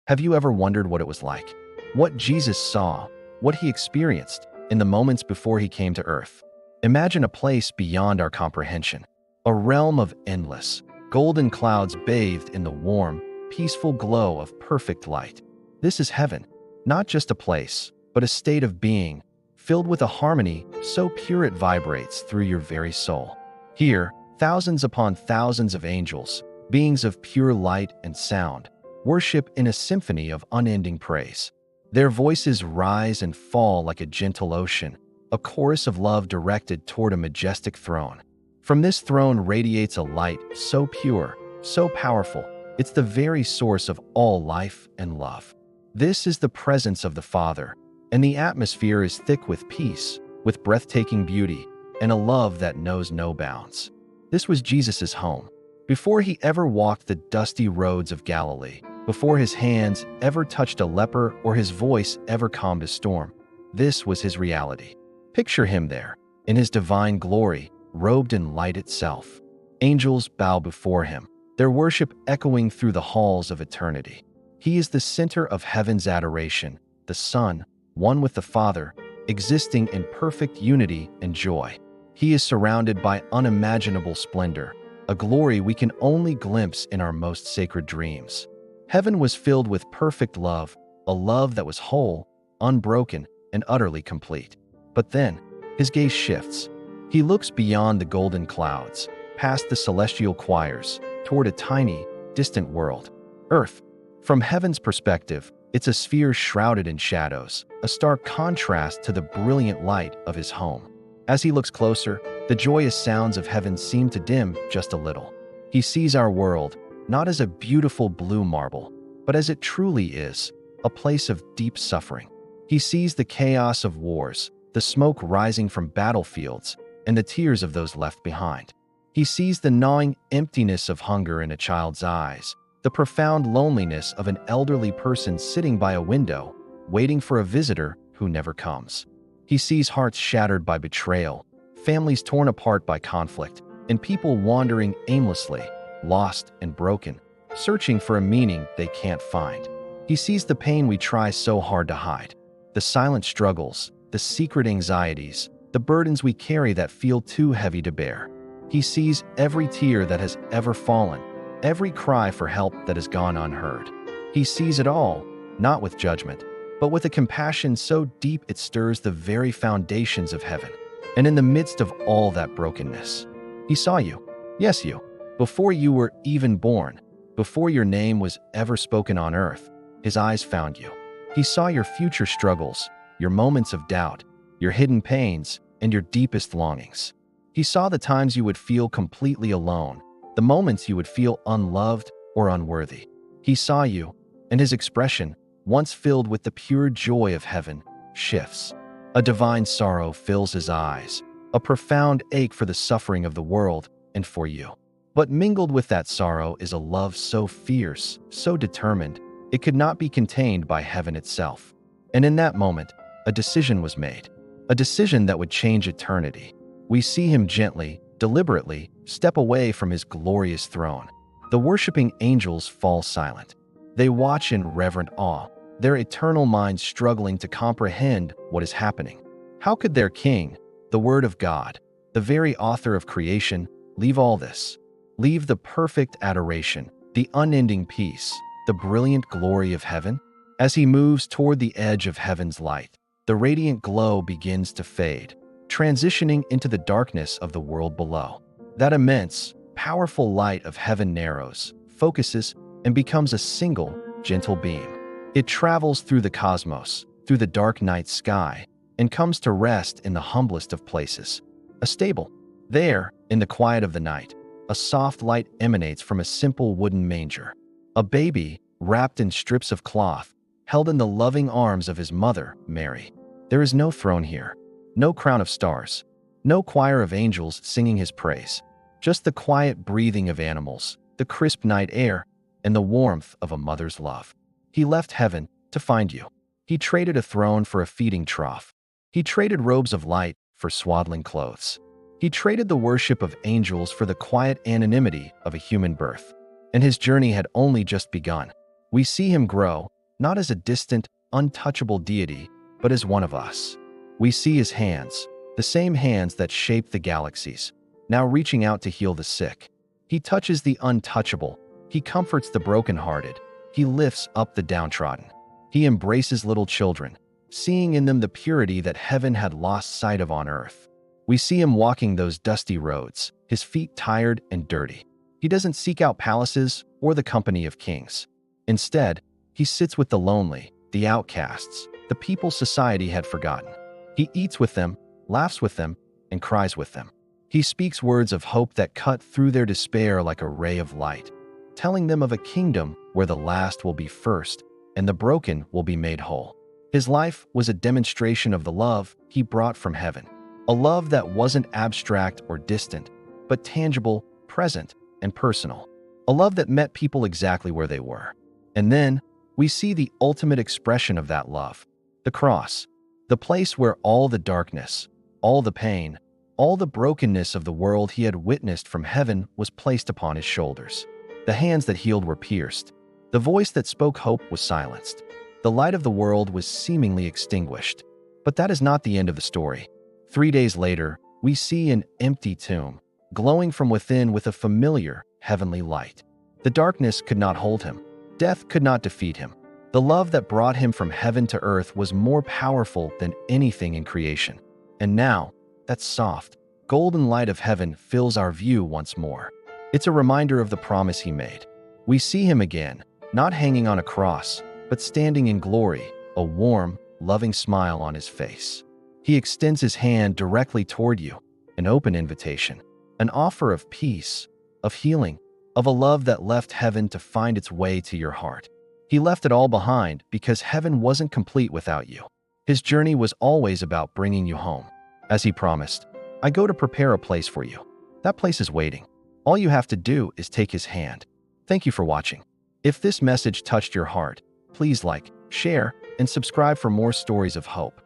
Have you ever wondered what it was like? What Jesus saw, what he experienced in the moments before he came to earth? Imagine a place beyond our comprehension, a realm of endless, golden clouds bathed in the warm, peaceful glow of perfect light. This is heaven, not just a place, but a state of being, filled with a harmony so pure it vibrates through your very soul. Here, thousands upon thousands of angels, beings of pure light and sound, worship in a symphony of unending praise. Their voices rise and fall like a gentle ocean, a chorus of love directed toward a majestic throne. From this throne radiates a light so pure, so powerful, it's the very source of all life and love. This is the presence of the Father, and the atmosphere is thick with peace, with breathtaking beauty, and a love that knows no bounds. This was Jesus' home. Before he ever walked the dusty roads of Galilee, before his hands ever touched a leper or his voice ever calmed a storm, this was his reality. Picture him there, in his divine glory, robed in light itself. Angels bow before him, their worship echoing through the halls of eternity. He is the center of heaven's adoration, the Son, one with the Father, existing in perfect unity and joy. He is surrounded by unimaginable splendor, a glory we can only glimpse in our most sacred dreams. Heaven was filled with perfect love, a love that was whole, unbroken, and utterly complete. But then, his gaze shifts. He looks beyond the golden clouds, past the celestial choirs, toward a tiny, distant world, Earth. From heaven's perspective, it's a sphere shrouded in shadows, a stark contrast to the brilliant light of his home. As he looks closer, the joyous sounds of heaven seem to dim just a little. He sees our world, not as a beautiful blue marble, but as it truly is, a place of deep suffering. He sees the chaos of wars, the smoke rising from battlefields, and the tears of those left behind. He sees the gnawing emptiness of hunger in a child's eyes, the profound loneliness of an elderly person sitting by a window, waiting for a visitor who never comes. He sees hearts shattered by betrayal, families torn apart by conflict, and people wandering aimlessly, lost and broken, searching for a meaning they can't find. He sees the pain we try so hard to hide, the silent struggles, the secret anxieties, the burdens we carry that feel too heavy to bear. He sees every tear that has ever fallen, every cry for help that has gone unheard. He sees it all, not with judgment, but with a compassion so deep it stirs the very foundations of heaven. And in the midst of all that brokenness, he saw you. Yes, you. Before you were even born, before your name was ever spoken on earth, his eyes found you. He saw your future struggles, your moments of doubt, your hidden pains, and your deepest longings. He saw the times you would feel completely alone, the moments you would feel unloved or unworthy. He saw you, and his expression, once filled with the pure joy of heaven, shifts. A divine sorrow fills his eyes, a profound ache for the suffering of the world and for you. But mingled with that sorrow is a love so fierce, so determined, it could not be contained by heaven itself. And in that moment, a decision was made, a decision that would change eternity. We see him gently, deliberately, step away from his glorious throne. The worshiping angels fall silent. They watch in reverent awe, their eternal minds struggling to comprehend what is happening. How could their king, the Word of God, the very author of creation, leave all this? Leave the perfect adoration, the unending peace, the brilliant glory of heaven? As he moves toward the edge of heaven's light, the radiant glow begins to fade, transitioning into the darkness of the world below. That immense, powerful light of heaven narrows, focuses, and becomes a single, gentle beam. It travels through the cosmos, through the dark night sky, and comes to rest in the humblest of places, a stable. There, in the quiet of the night, a soft light emanates from a simple wooden manger. A baby, wrapped in strips of cloth, held in the loving arms of his mother, Mary. There is no throne here, no crown of stars, no choir of angels singing his praise, just the quiet breathing of animals, the crisp night air, and the warmth of a mother's love. He left heaven to find you. He traded a throne for a feeding trough. He traded robes of light for swaddling clothes. He traded the worship of angels for the quiet anonymity of a human birth. And his journey had only just begun. We see him grow, not as a distant, untouchable deity, but as one of us. We see his hands, the same hands that shaped the galaxies, now reaching out to heal the sick. He touches the untouchable. He comforts the brokenhearted. He lifts up the downtrodden. He embraces little children, seeing in them the purity that heaven had lost sight of on earth. We see him walking those dusty roads, his feet tired and dirty. He doesn't seek out palaces or the company of kings. Instead, he sits with the lonely, the outcasts, the people society had forgotten. He eats with them, laughs with them, and cries with them. He speaks words of hope that cut through their despair like a ray of light, telling them of a kingdom where the last will be first and the broken will be made whole. His life was a demonstration of the love he brought from heaven, a love that wasn't abstract or distant, but tangible, present, and personal, a love that met people exactly where they were. And then we see the ultimate expression of that love, the cross, the place where all the darkness, all the pain, all the brokenness of the world he had witnessed from heaven was placed upon his shoulders. The hands that healed were pierced. The voice that spoke hope was silenced. The light of the world was seemingly extinguished. But that is not the end of the story. 3 days later, we see an empty tomb, glowing from within with a familiar, heavenly light. The darkness could not hold him. Death could not defeat him. The love that brought him from heaven to earth was more powerful than anything in creation. And now, that soft, golden light of heaven fills our view once more. It's a reminder of the promise he made. We see him again, not hanging on a cross, but standing in glory, a warm, loving smile on his face. He extends his hand directly toward you, an open invitation, an offer of peace, of healing, of a love that left heaven to find its way to your heart. He left it all behind because heaven wasn't complete without you. His journey was always about bringing you home. As he promised, I go to prepare a place for you. That place is waiting. All you have to do is take his hand. Thank you for watching. If this message touched your heart, please like, share, and subscribe for more stories of hope.